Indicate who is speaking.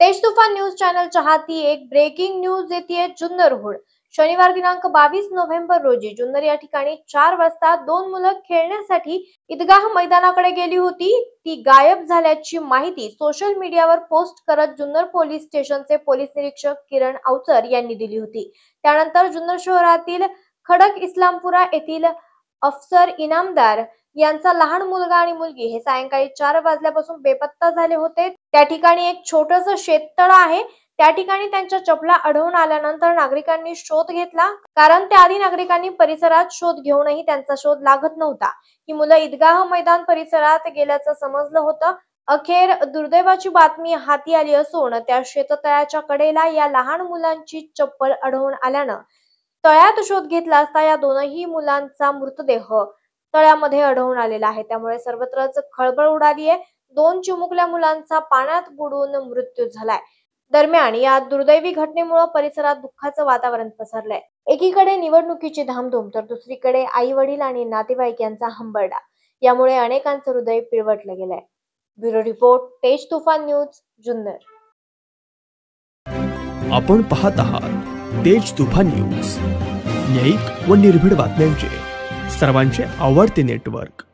Speaker 1: तेज तुफान न्यूज चॅनलच्या हाती एक ब्रेकिंग न्यूज येते जुन्नरहून। शनिवार दिनांक 22 नोव्हेंबर रोजी जुन्नर या ठिकाणी 4 वाजता 2 मुलं खेळण्यासाठी ईदगाह मैदानाकडे गेली होती। ती गायब झाल्याची माहिती सोशल मीडियावर पोस्ट करत जुन्नर पोलीस स्टेशनचे पोलीस निरीक्षक किरण अवचर यांनी दिली होती। त्यानंतर जुन्नर शहरातील खडक इस्लामपुरा येथील अफसर इनामदार यांचा लहान मुलगा आणि मुलगी हे सायंकाळी 4 वाजल्यापासून बेपत्ता झाले होते। त्या ठिकाणी एक छोटंसं शेततळ आहे। त्या ठिकाणी त्यांच्या चपला आढळून आल्यानंतर नागरिकांनी शोध घेतला, कारण त्याआधी नागरिकांनी परिसरात शोध घेऊनही त्यांचा शोध लागत नव्हता। ही मुलं ईदगाह मैदान परिसरात गेल्याचं समजलं होतं। अखेर दुर्दैवाची बातमी हाती आली असून त्या शेततळ्याच्या कडेला या लहान मुलांची चप्पल आढळून आल्यानं तळ्यात शोध घेतला असता या दोनही मुलांचा मृतदेह तळ्यामध्ये आढळून आलेला आहे। त्यामुळे सर्वत्रच खळबळ उडाली आहे। 2 चिमुकल्या मुलांचा पाण्यात बुडून मृत्यू झालाय। दरम्यान या दुर्दैवी घटनेमुळे परिसरात दुःखाचं वातावरण पसरलंय। एकीकडे निवडणुकीची धामधूम तर दुसरीकडे आई वडील आणि नातेवाईक यांचा हंबरडा, यामुळे अनेकांचं हृदय पिळवटलं गेलंय। ब्युरो रिपोर्ट, तेज तुफान न्यूज, जुन्नर।
Speaker 2: आपण पाहत आहात तेज तुफान न्यूज, न्यायिक व निर्भीड बातम्यांचे सर्वांचे आवडते नेटवर्क।